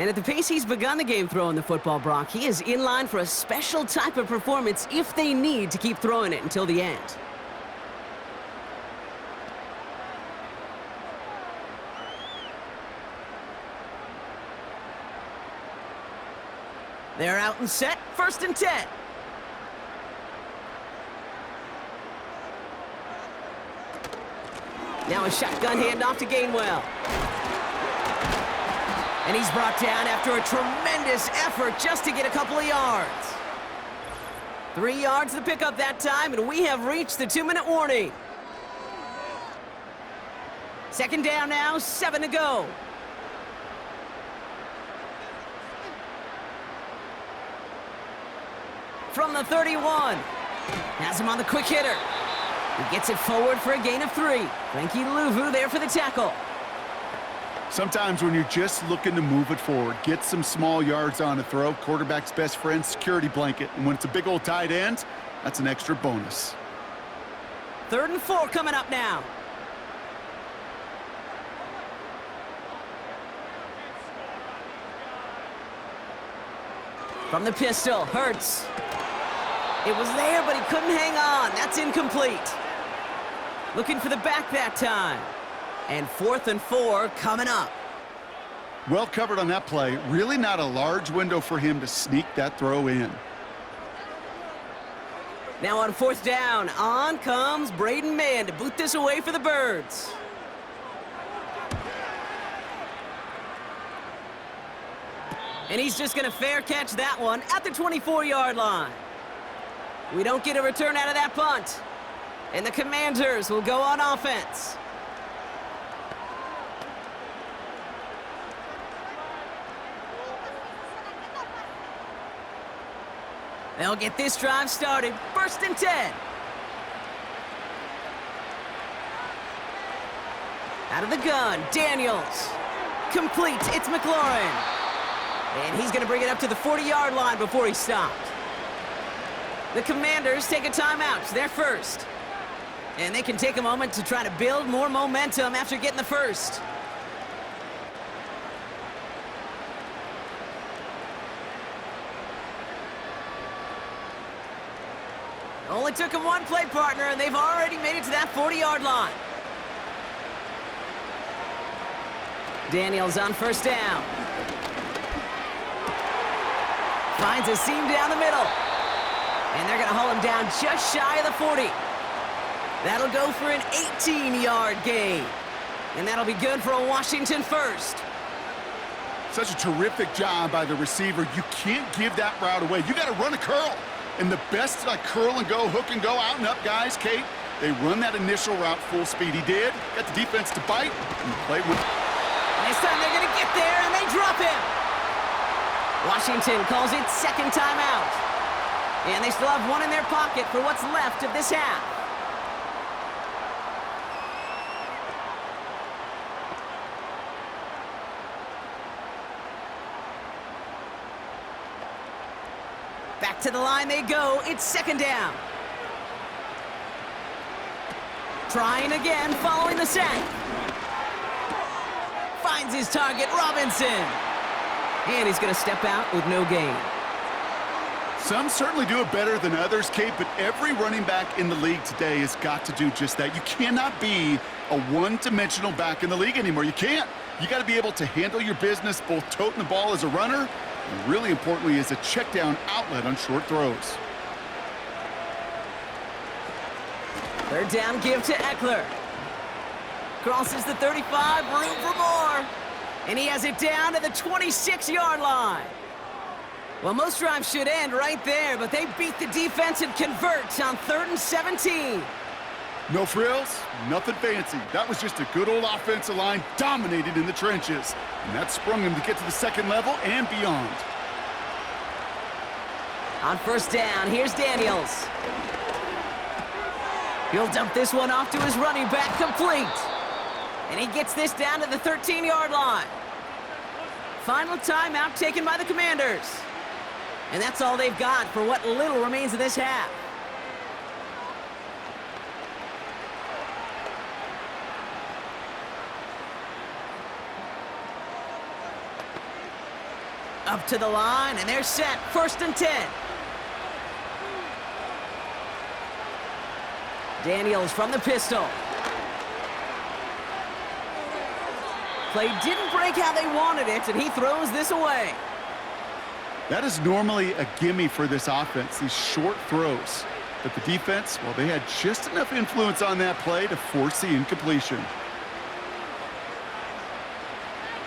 And at the pace he's begun the game throwing the football, Brock, he is in line for a special type of performance if they need to keep throwing it until the end. They're out and set, 1st and 10. Now a shotgun handoff to Gainwell. And he's brought down after a tremendous effort just to get a couple of yards. 3 yards to pick up that time, and we have reached the 2-minute warning. 2nd down now, 7 to go. From the 31. Has him on the quick hitter. He gets it forward for a gain of 3. Frankie Louvu there for the tackle. Sometimes when you're just looking to move it forward, get some small yards on a throw, quarterback's best friend, security blanket. And when it's a big old tight end, that's an extra bonus. 3rd and 4 coming up now. From the pistol, Hurts. It was there, but he couldn't hang on. That's incomplete. Looking for the back that time. And 4th and 4 coming up. Well covered on that play. Really not a large window for him to sneak that throw in. Now on 4th down, on comes Braden Mann to boot this away for the Birds. And he's just going to fair catch that one at the 24-yard line. We don't get a return out of that punt. And the Commanders will go on offense. They'll get this drive started. 1st and 10. Out of the gun, Daniels. Complete, it's McLaurin. And he's going to bring it up to the 40-yard line before he stopped. The Commanders take a timeout. They're first. And they can take a moment to try to build more momentum after getting the first. Only took him one play, partner, and they've already made it to that 40-yard line. Daniels on 1st down. Finds a seam down the middle. And they're going to haul him down just shy of the 40. That'll go for an 18-yard gain. And that'll be good for a Washington first. Such a terrific job by the receiver. You can't give that route away. You got to run a curl. And the best, like curl and go, hook and go, out and up guys, Kate, they run that initial route full speed. He did. Got the defense to bite and play with. This time they're going to get there, and they drop him. Washington calls it 2nd timeout. And they still have one in their pocket for what's left of this half. Back to the line they go. It's 2nd down. Trying again following the sack. Finds his target, Robinson. And he's going to step out with no gain. Some certainly do it better than others, Kate, but every running back in the league today has got to do just that. You cannot be a one-dimensional back in the league anymore. You can't. You got to be able to handle your business, both toting the ball as a runner, and really importantly as a check-down outlet on short throws. 3rd down give to Eckler. Crosses the 35, room for more. And he has it down to the 26-yard line. Well, most drives should end right there, but they beat the defense and convert on 3rd and 17. No frills, nothing fancy. That was just a good old offensive line dominated in the trenches. And that sprung him to get to the 2nd level and beyond. On 1st down, here's Daniels. He'll dump this one off to his running back, complete. And he gets this down to the 13-yard line. Final timeout taken by the Commanders. And that's all they've got for what little remains of this half. Up to the line, and they're set. 1st and 10. Daniels from the pistol. Play didn't break how they wanted it, and he throws this away. That is normally a gimme for this offense, these short throws. But the defense, well, they had just enough influence on that play to force the incompletion.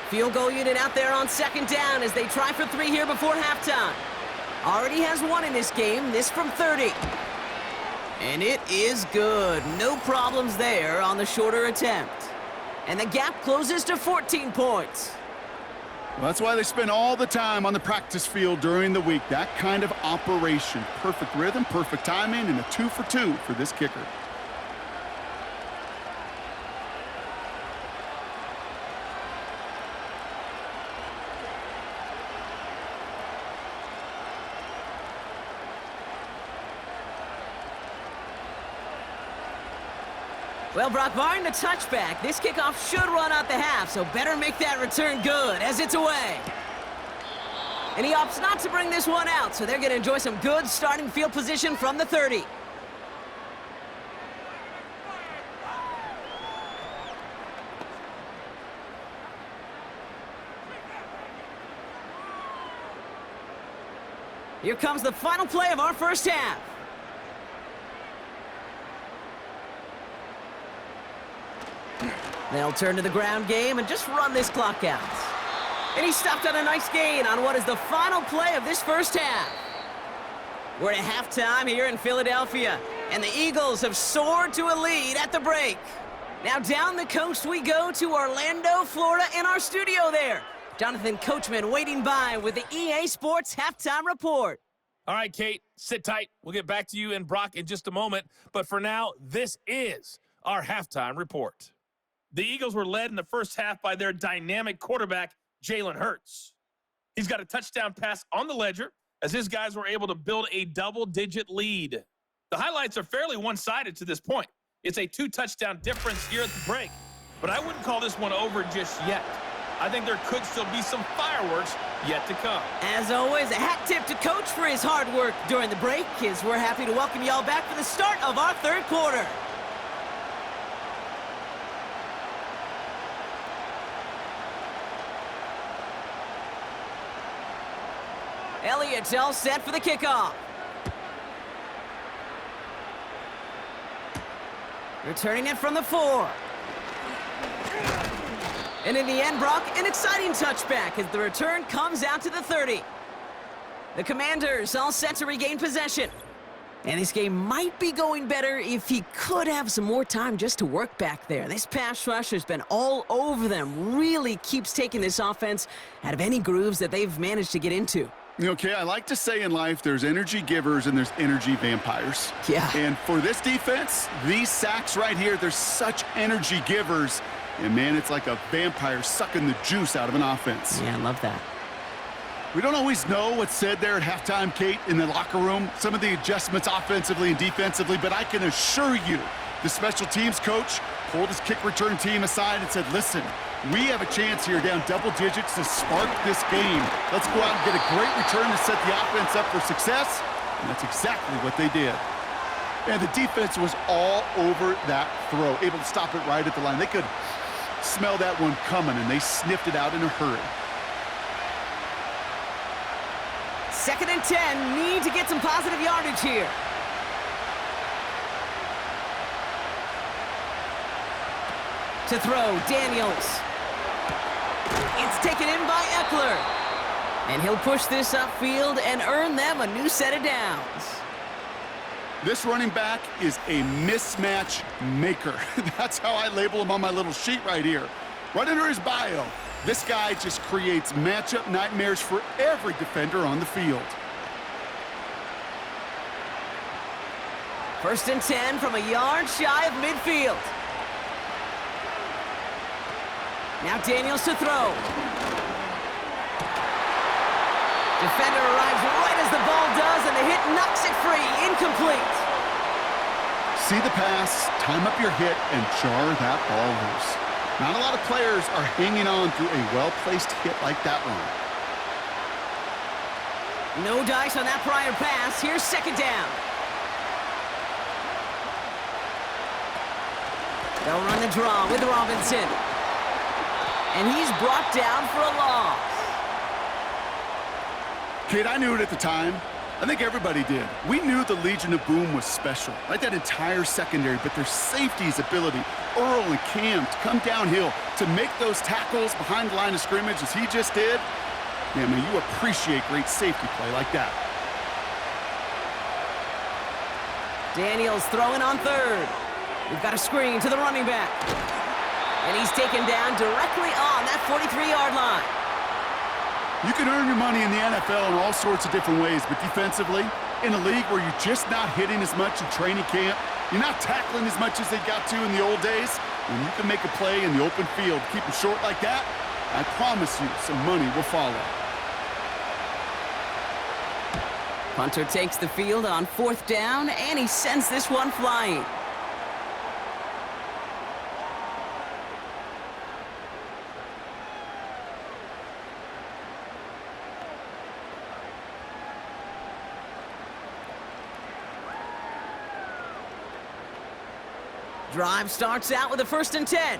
Field goal unit out there on 2nd down as they try for 3 here before halftime. Already has 1 in this game, this from 30. And it is good. No problems there on the shorter attempt. And the gap closes to 14 points. Well, that's why they spend all the time on the practice field during the week. That kind of operation. Perfect rhythm, perfect timing, and a 2 for 2 for this kicker. Well, Brock, barring the touchback, this kickoff should run out the half, so better make that return good as it's away. And he opts not to bring this one out, so they're going to enjoy some good starting field position from the 30. Here comes the final play of our first half. They'll turn to the ground game and just run this clock out. And he stopped on a nice gain on what is the final play of this first half. We're at halftime here in Philadelphia, and the Eagles have soared to a lead at the break. Now down the coast we go to Orlando, Florida, in our studio there. Jonathan Coachman waiting by with the EA Sports Halftime Report. All right, Kate, sit tight. We'll get back to you and Brock in just a moment. But for now, this is our Halftime Report. The Eagles were led in the first half by their dynamic quarterback, Jalen Hurts. He's got a touchdown pass on the ledger as his guys were able to build a double-digit lead. The highlights are fairly one-sided to this point. It's a 2-touchdown difference here at the break. But I wouldn't call this one over just yet. I think there could still be some fireworks yet to come. As always, a hat tip to Coach for his hard work during the break, as we're happy to welcome y'all back for the start of our third quarter. Elliott's all set for the kickoff. Returning it from the 4. And in the end, Brock, an exciting touchback as the return comes out to the 30. The Commanders all set to regain possession. And this game might be going better if he could have some more time just to work back there. This pass rush has been all over them. Really keeps taking this offense out of any grooves that they've managed to get into. Okay, I like to say in life there's energy givers and there's energy vampires. Yeah. And for this defense, these sacks right here, they're such energy givers. And, man, it's like a vampire sucking the juice out of an offense. Yeah, I love that. We don't always know what's said there at halftime, Kate, in the locker room, some of the adjustments offensively and defensively, but I can assure you the special teams coach pulled his kick return team aside and said, listen, we have a chance here down double digits to spark this game. Let's go out and get a great return to set the offense up for success, and that's exactly what they did. And the defense was all over that throw, able to stop it right at the line. They could smell that one coming, and they sniffed it out in a hurry. 2nd and 10, need to get some positive yardage here. To throw, Daniels. It's taken in by Eckler. And he'll push this upfield and earn them a new set of downs. This running back is a mismatch maker. That's how I label him on my little sheet right here. Right under his bio, this guy just creates matchup nightmares for every defender on the field. 1st and 10 from a yard shy of midfield. Now Daniels to throw. Defender arrives right as the ball does, and the hit knocks it free. Incomplete. See the pass, time up your hit, and jar that ball loose. Not a lot of players are hanging on to a well-placed hit like that one. No dice on that prior pass. Here's second down. They'll run the draw with Robinson. And he's brought down for a loss. Kid, I knew it at the time. I think everybody did. We knew the Legion of Boom was special, right? That entire secondary, but their safety's ability, Earl and Cam, to come downhill, to make those tackles behind the line of scrimmage as he just did. Man, you appreciate great safety play like that. Daniels throwing on third. We've got a screen to the running back. And he's taken down directly on that 43-yard line. You can earn your money in the NFL in all sorts of different ways, but defensively, in a league where you're just not hitting as much in training camp, you're not tackling as much as they got to in the old days, when you can make a play in the open field, keep it short like that, I promise you some money will follow. Punter takes the field on fourth down, and he sends this one flying. Drive starts out with a 1st and 10.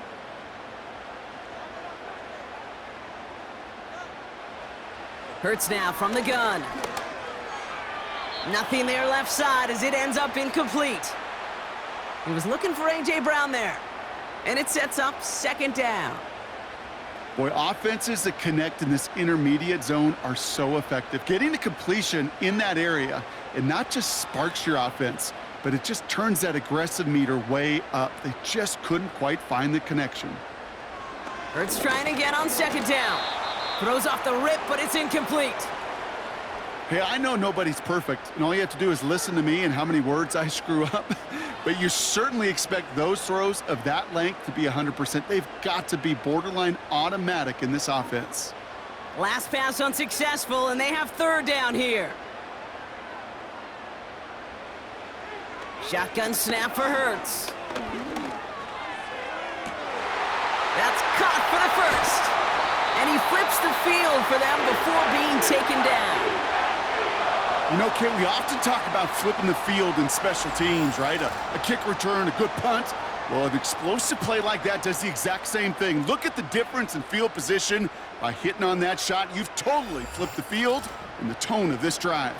Hurts now from the gun. Nothing there left side as it ends up incomplete. He was looking for A.J. Brown there. And it sets up second down. Boy, offenses that connect in this intermediate zone are so effective. Getting the completion in that area, it not just sparks your offense, but it just turns that aggressive meter way up. They just couldn't quite find the connection. Hurts trying again on second down. Throws off the rip, but it's incomplete. Hey, I know nobody's perfect, and all you have to do is listen to me and how many words I screw up. But you certainly expect those throws of that length to be 100%. They've got to be borderline automatic in this offense. Last pass unsuccessful, and they have third down here. Shotgun snap for Hurts. That's caught for the first. And he flips the field for them before being taken down. You know, Kate, we often talk about flipping the field in special teams, right? A kick return, a good punt. Well, an explosive play like that does the exact same thing. Look at the difference in field position. By hitting on that shot, you've totally flipped the field and the tone of this drive.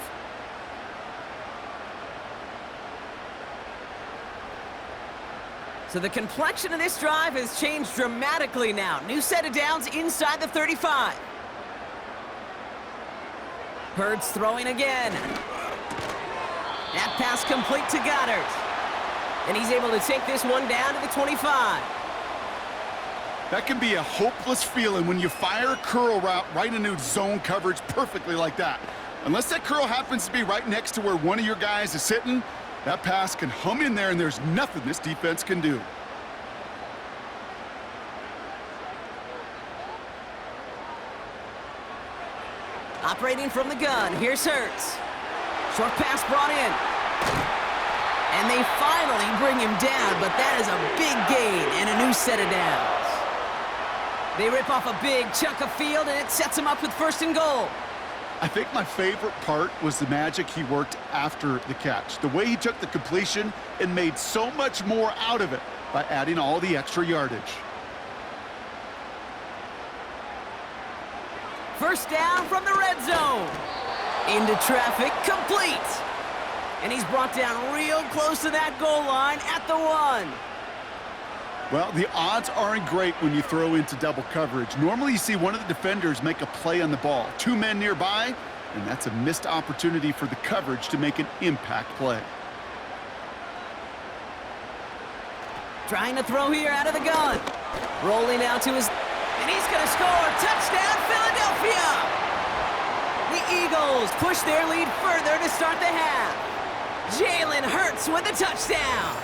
So the complexion of this drive has changed dramatically now. New set of downs inside the 35. Hurts throwing again. That pass complete to Goddard. And he's able to take this one down to the 25. That can be a hopeless feeling when you fire a curl route right into zone coverage perfectly like that. Unless that curl happens to be right next to where one of your guys is sitting, that pass can hum in there, and there's nothing this defense can do. Operating from the gun, here's Hurts. Short pass brought in. And they finally bring him down, but that is a big gain and a new set of downs. They rip off a big chunk of field, and it sets them up with 1st and goal. I think my favorite part was the magic he worked after the catch. The way he took the completion and made so much more out of it by adding all the extra yardage. First down from the red zone. Into traffic, complete. And he's brought down real close to that goal line at the 1. Well, the odds aren't great when you throw into double coverage. Normally you see one of the defenders make a play on the ball. 2 men nearby, and that's a missed opportunity for the coverage to make an impact play. Trying to throw here out of the gun. Rolling out to his... And he's going to score. Touchdown, Philadelphia! The Eagles push their lead further to start the half. Jalen Hurts with a touchdown.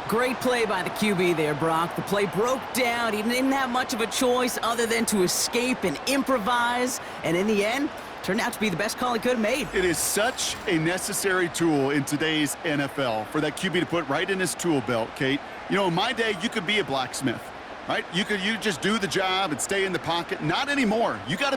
Great play by the QB there, Brock. The play broke down. He didn't have much of a choice other than to escape and improvise. And in the end, turned out to be the best call he could have made. It is such a necessary tool in today's NFL for that QB to put right in his tool belt, Kate. You know, in my day, you could be a blacksmith, right? You just do the job and stay in the pocket. Not anymore. You got to